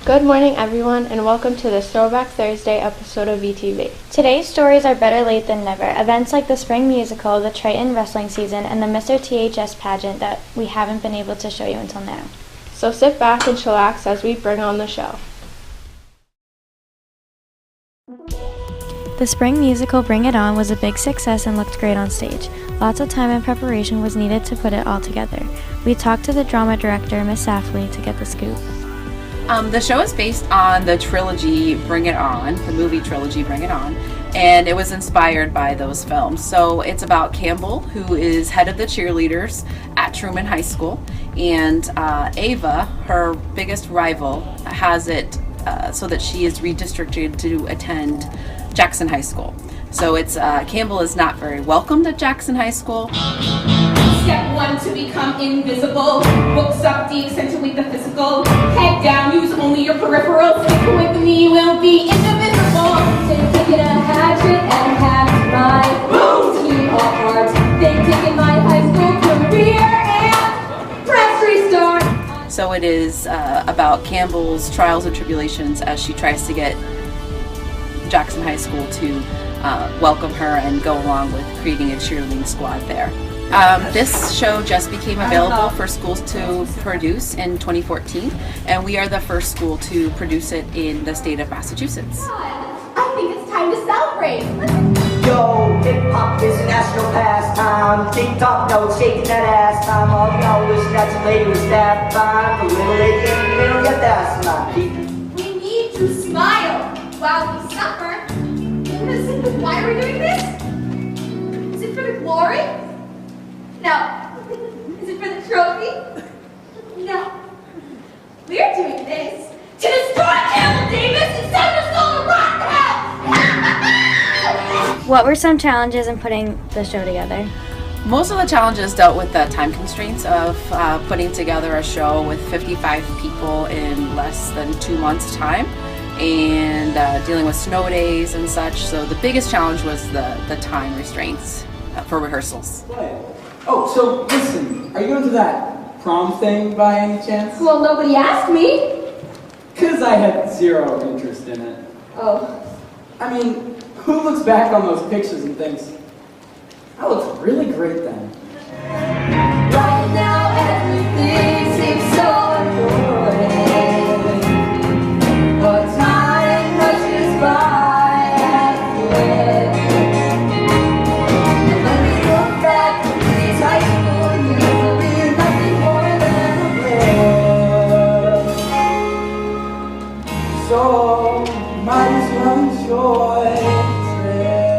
Good morning, everyone, and welcome to this Throwback Thursday episode of VTV. Today's stories are better late than never. Events like the spring musical, the Triton wrestling season, and the Mr. THS pageant that we haven't been able to show you until now. So sit back and chillax as we bring on the show. The spring musical Bring It On was a big success and looked great on stage. Lots of time and preparation was needed to put it all together. We talked to the drama director, Miss Safley, to get the scoop. The show is based on the trilogy Bring It On, the movie trilogy Bring It On, and it was inspired by those films. So it's about Campbell, who is head of the cheerleaders at Truman High School, and Ava, her biggest rival, has it so that she is redistricted to attend Jackson High School. So it's Campbell is not very welcomed at Jackson High School. Step 1 to become invisible. Books up the accentuate the physical. Head down, use only your peripherals. Stick with me, will be indivisible. Taking a hatchet and have my team apart. Then taking my high school career and press restart. So it is about Campbell's trials and tribulations as she tries to get Jackson High School to welcome her and go along with creating a cheerleading squad there. This show just became available for schools to produce in 2014, and we are the first school to produce it in the state of Massachusetts. I think it's time to celebrate. Yo, hip-hop is a national pastime. Tick-tock notes, shaking that ass time. All y'all wish that your lady was that fine. The little lady in the middle, yeah, that's my people. We need to smile while we suffer. Why are we doing this? Is it for the glory? No. Is it for the trophy? No. We're doing this to destroy Campbell Davis and send us all to rock the house! What were some challenges in putting the show together? Most of the challenges dealt with the time constraints of putting together a show with 55 people in less than 2 months' time, and dealing with snow days and such. So the biggest challenge was the time restraints for rehearsals. Oh, so listen, are you going to that prom thing by any chance? Well, nobody asked me. Because I had zero interest in it. Oh. I mean, who looks back on those pictures and thinks, I looked really great then? Right now everything seems so important, but time rushes by as quick. And when we look back at these high school years, will be nothing more than a blur. So, might as well enjoy the trip.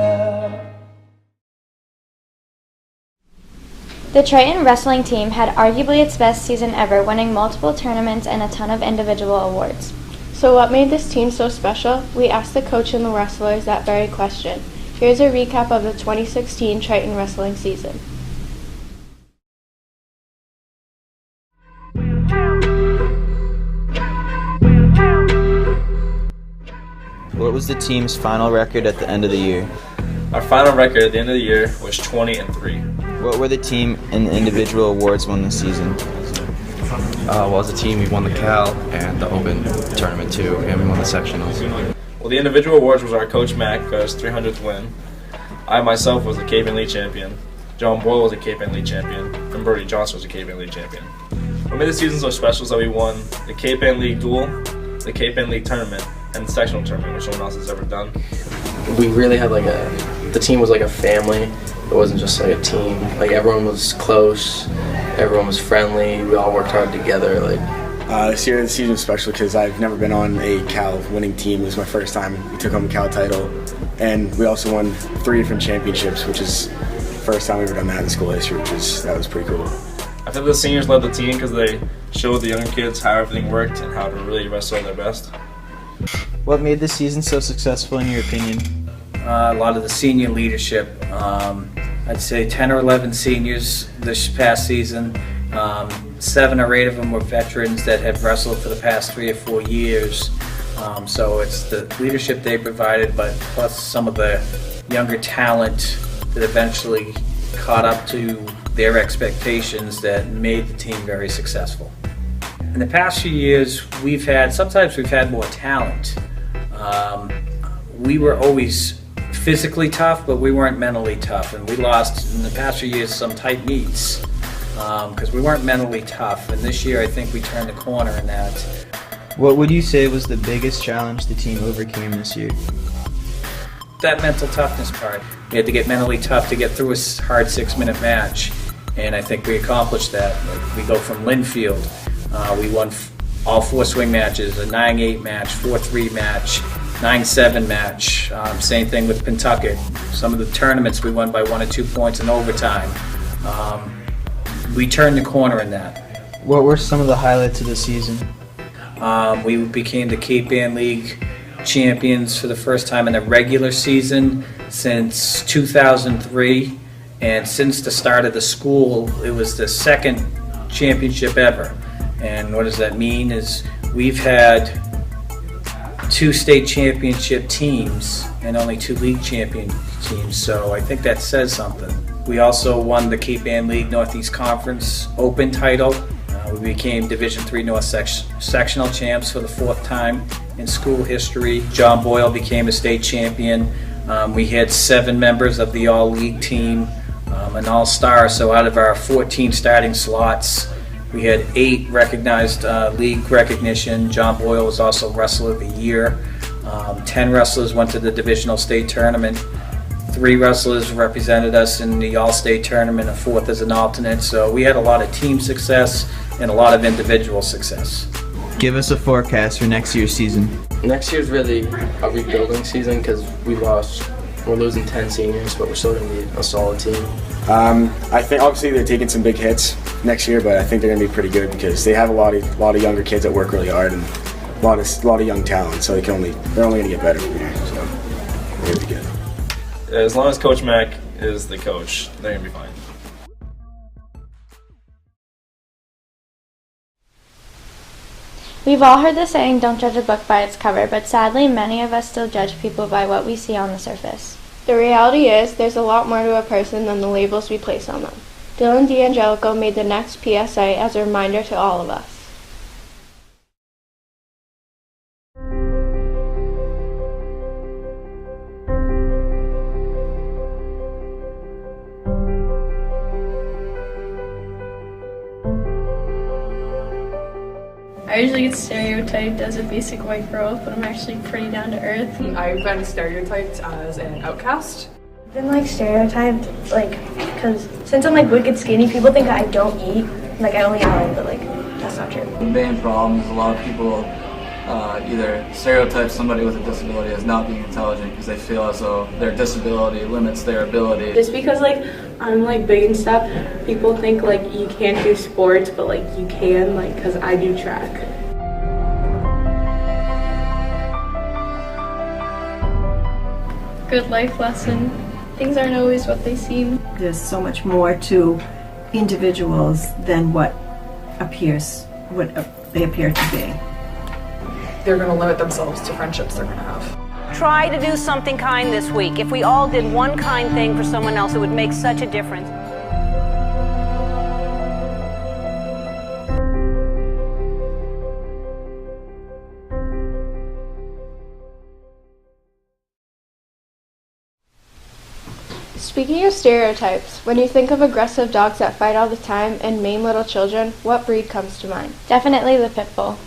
The Triton wrestling team had arguably its best season ever, winning multiple tournaments and a ton of individual awards. So what made this team so special? We asked the coach and the wrestlers that very question. Here's a recap of the 2016 Triton wrestling season. What was the team's final record at the end of the year? Our final record at the end of the year was 20-3. What were the team and the individual awards won this season? Well, as a team, we won the Cal and the Open tournament too, and we won the sectionals. Well, the individual awards was our coach Mac for his 300th win. I myself was the Cape and League champion. John Boyle was a Cape and League champion, and Bertie Johnson was a Cape and League champion. What made the season so special is that we won the Cape and League duel, the Cape and League tournament, and the sectional tournament, which no one else has ever done. We really had the team was like a family. It wasn't just like a team. Like everyone was close, everyone was friendly. We all worked hard together. This year the season was special because I've never been on a Cal winning team. It was my first time. We took home a Cal title, and we also won 3 different championships, which is the first time we've ever done that in school history. That was pretty cool. I think the seniors led the team because they showed the younger kids how everything worked and how to really wrestle their best. What made this season so successful in your opinion? A lot of the senior leadership. I'd say 10 or 11 seniors this past season. 7 or 8 of them were veterans that have wrestled for the past 3 or 4 years. So it's the leadership they provided, but plus some of the younger talent that eventually caught up to their expectations that made the team very successful. In the past few years, sometimes we've had more talent. We were always physically tough, but we weren't mentally tough. And we lost, in the past few years, some tight meets because we weren't mentally tough. And this year, I think we turned the corner in that. What would you say was the biggest challenge the team overcame this year? That mental toughness part. We had to get mentally tough to get through a hard 6-minute match. And I think we accomplished that. Like, we go from Linfield. We won all 4 swing matches, a 9-8 match, 4-3 match, 9-7 match. Same thing with Pentucket. Some of the tournaments we won by 1 or 2 points in overtime. We turned the corner in that. What were some of the highlights of the season? We became the Cape Ann League champions for the first time in the regular season since 2003. And since the start of the school, it was the second championship ever. And what does that mean is we've had 2 state championship teams and only 2 league champion teams, so I think that says something. We also won the Cape Ann League Northeast Conference Open title. We became Division III North Sectional champs for the 4th time in school history. John Boyle became a state champion. We had 7 members of the all-league team, an all-star, so out of our 14 starting slots, we had 8 recognized league recognition. John Boyle was also Wrestler of the Year. 10 wrestlers went to the divisional state tournament. 3 wrestlers represented us in the all-state tournament, a 4th as an alternate. So we had a lot of team success and a lot of individual success. Give us a forecast for next year's season. Next year's really a rebuilding season because we're losing 10 seniors, but we're still going to be a solid team. I think obviously they're taking some big hits next year, but I think they're going to be pretty good because they have a lot of younger kids that work really hard and a lot of young talent. So they're only going to get better from here. So they're going to be good. As long as Coach Mack is the coach, they're going to be fine. We've all heard the saying, don't judge a book by its cover, but sadly many of us still judge people by what we see on the surface. The reality is, there's a lot more to a person than the labels we place on them. Dylan D'Angelico made the next PSA as a reminder to all of us. I usually get stereotyped as a basic white girl, but I'm actually pretty down to earth. I've been stereotyped as an outcast. I've been stereotyped, because since I'm wicked skinny, people think that I don't eat. I only eat, but that's not true. The main problem is a lot of people either stereotype somebody with a disability as not being intelligent because they feel as though their disability limits their ability. Just because I'm big and stuff, people think you can't do sports, but you can, because I do track. Good life lesson. Things aren't always what they seem. There's so much more to individuals than what they appear to be. They're going to limit themselves to friendships they're going to have. Try to do something kind this week. If we all did one kind thing for someone else, it would make such a difference. Speaking of stereotypes, when you think of aggressive dogs that fight all the time and maim little children, what breed comes to mind? Definitely the pit bull.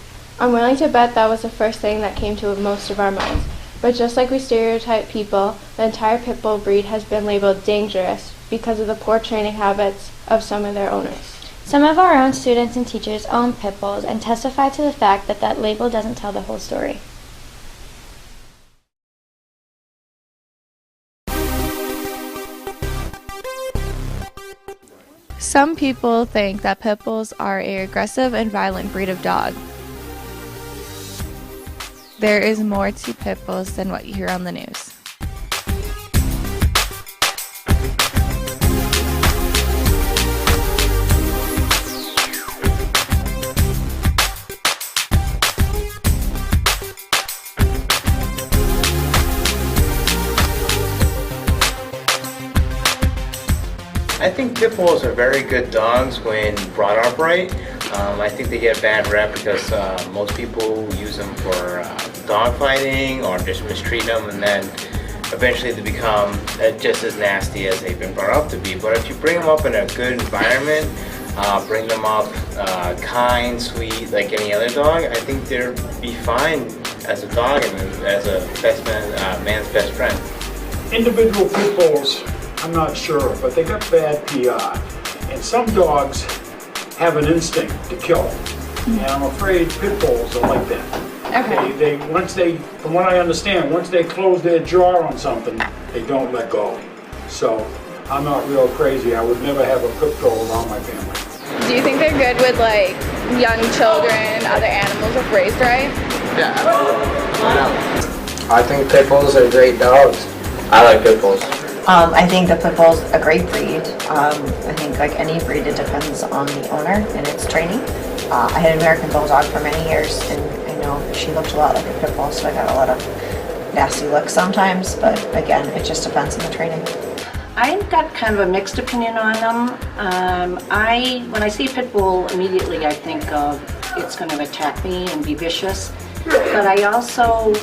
I'm willing to bet that was the first thing that came to most of our minds. But just like we stereotype people, the entire pit bull breed has been labeled dangerous because of the poor training habits of some of their owners. Some of our own students and teachers own pit bulls and testify to the fact that that label doesn't tell the whole story. Some people think that pit bulls are an aggressive and violent breed of dog. There is more to pit bulls than what you hear on the news. I think pit bulls are very good dogs when brought up right. I think they get a bad rep because most people use them for dog fighting or just mistreat them, and then eventually they become just as nasty as they've been brought up to be. But if you bring them up in a good environment, bring them up kind, sweet, like any other dog, I think they'll be fine as a dog and as a best man's best friend. Individual pit bulls, I'm not sure, but they got bad PI. And some dogs have an instinct to kill. And I'm afraid pit bulls are like that. Okay. They, from what I understand, once they close their jaw on something, they don't let go. So I'm not real crazy. I would never have a pit bull around my family. Do you think they're good with like young children, other animals if raised right? Yeah, absolutely. I think pit bulls are great dogs. I like pit bulls. I think the pit bull's a great breed. I think like any breed, it depends on the owner and its training. I had an American Bulldog for many years, and I know she looked a lot like a pit bull, so I got a lot of nasty looks sometimes, but again, it just depends on the training. I've got kind of a mixed opinion on them. When I see a pit bull, immediately I think of it's going to attack me and be vicious, but I also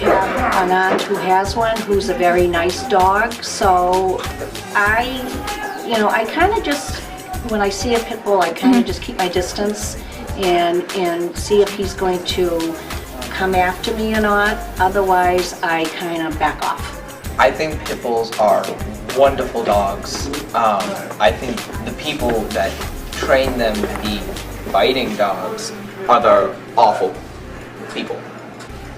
have an aunt who has one who's a very nice dog, so I kind of just, when I see a pit bull, I kind of just keep my distance and see if he's going to come after me or not. Otherwise, I kind of back off. I think pit bulls are wonderful dogs. I think the people that train them to be fighting dogs are the awful people.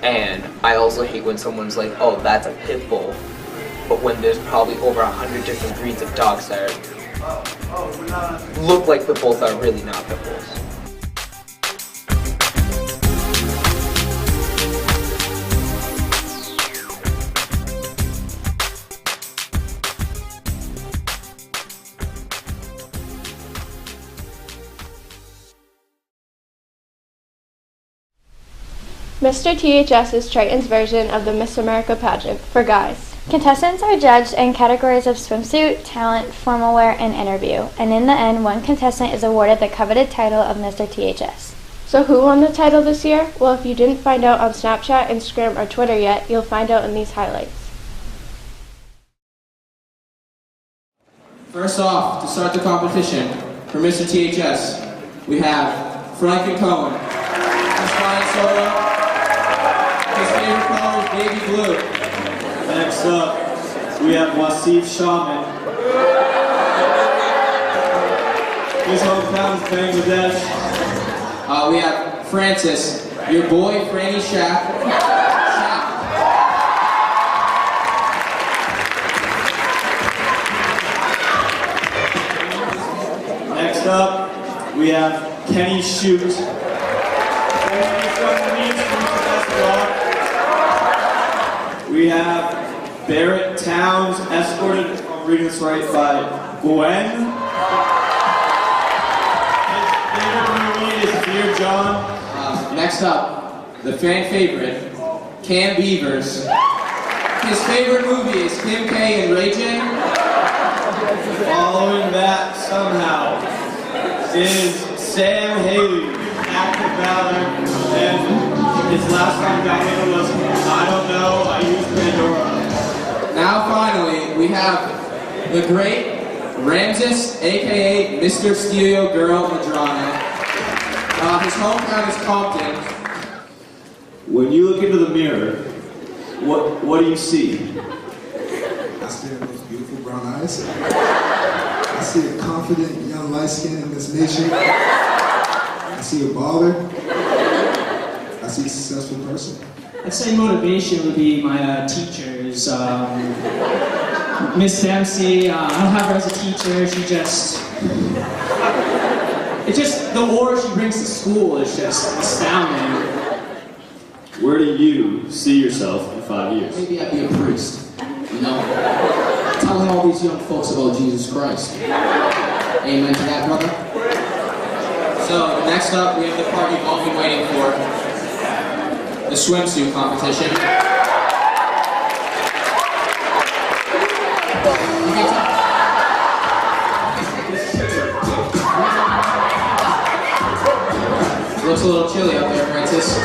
And I also hate when someone's like, oh, that's a pit bull, but when there's probably over 100 different breeds of dogs that look like pit bulls that are really not pit bulls. Mr. THS is Triton's version of the Miss America pageant for guys. Contestants are judged in categories of swimsuit, talent, formal wear, and interview, and in the end, one contestant is awarded the coveted title of Mr. THS. So who won the title this year? Well, if you didn't find out on Snapchat, Instagram, or Twitter yet, you'll find out in these highlights. First off, to start the competition, for Mr. THS, we have Franklin Cohen. His flying solo. His favorite color is baby blue. Next up, we have Wasif Shaman. His hometown is Bangladesh. We have Francis, your boy Franny Shack. Next up, we have Kenny Shute. We have Barrett Towns, escorted, if I'm reading this right, by Gwen. His favorite movie is Dear John. Next up, the fan favorite, Cam Beavers. His favorite movie is Kim K and Ray J. Following that somehow is Sam Haley, active valor, and his last time got in was, I don't know, I used Pandora. Now finally, we have the great Ramses, aka Mr. Stereo Girl Madrana. His hometown is Compton. When you look into the mirror, what do you see? I see those beautiful brown eyes. I see a confident young light skin in this nation. I see a baller. I see a successful person. I'd say motivation would be my teachers. Miss Dempsey, I don't have her as a teacher, it's just, the aura she brings to school is just astounding. Where do you see yourself in 5 years? Maybe I'd be a priest, you know? Telling all these young folks about Jesus Christ. Amen to that, brother? So, next up, we have the part you've all been waiting for. The swimsuit competition. a little chilly out there, Francis.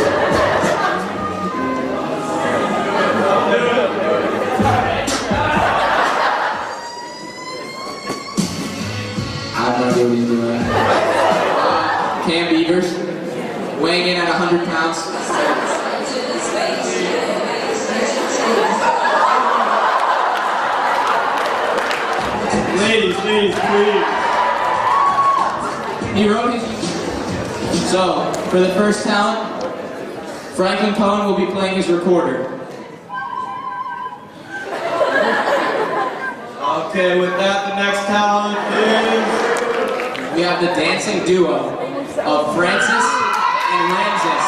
I have no idea what he's doing. Cam Beavers, weighing in at 100 pounds. Ladies, please. He wrote his... So, for the first talent, Franklin Cohen will be playing his recorder. Okay, with that, the next talent is... We have the dancing duo of Francis and Ramses.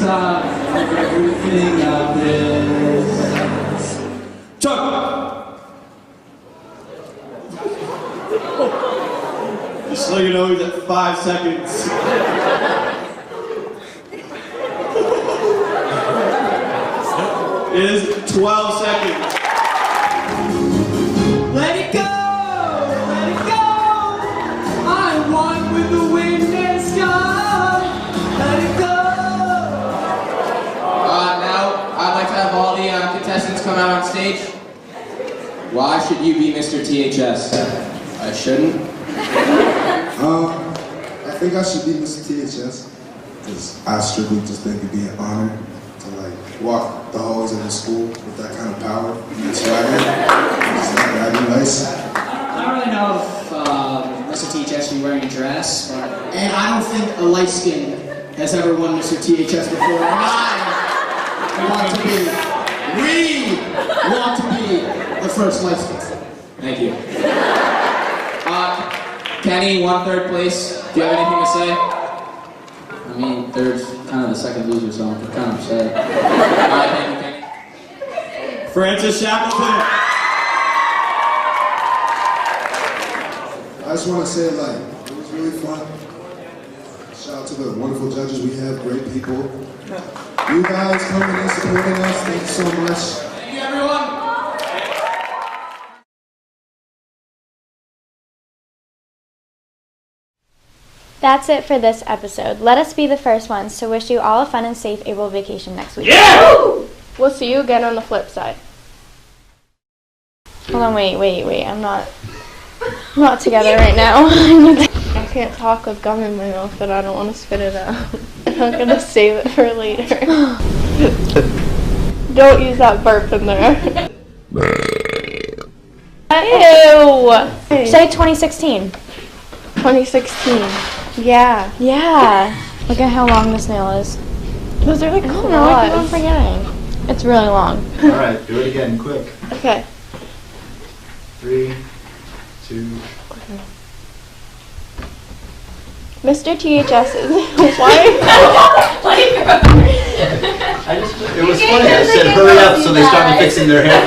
Everything of this. Chuck! Just so you know, he's at 5 seconds. It is 12 seconds. Let it go! Let it go! I want with the wind and sky. Let it go! Now, I'd like to have all the contestants come out on stage. Why should you be Mr. THS? I shouldn't? I think I should be Mr. THS because I strictly just think it'd be an honor to like walk the halls of the school with that kind of power and that swagger. That'd be nice. I don't really know if Mr. THS should be wearing a dress, and I don't think a light skin has ever won Mr. THS before. We want to be the first light skin. Thank you. Kenny won 3rd place. Do you have anything to say? I mean, third's kind of the second loser, so I'm kind of upset. Alright, thank you, Kenny. Francis Shackleton. I just want to say, like, it was really fun. Shout out to the wonderful judges we have, great people. You guys coming in, supporting us, thank you so much. Thank you, everyone. That's it for this episode. Let us be the first ones to wish you all a fun and safe April vacation next week. Yeah! We'll see you again on the flip side. Hold on, wait. I'm not together right now. I can't talk with gum in my mouth, but I don't want to spit it out. I'm going to save it for later. Don't use that burp in there. Ew! Say 2016. 2016. Yeah. Look at how long this nail is. Those are like I don't know, I keep on forgetting. It's really long. Alright, do it again, quick. Okay. 3, 2. Mr. THS is... Why? It was funny. I said hurry up so they started fixing their hair.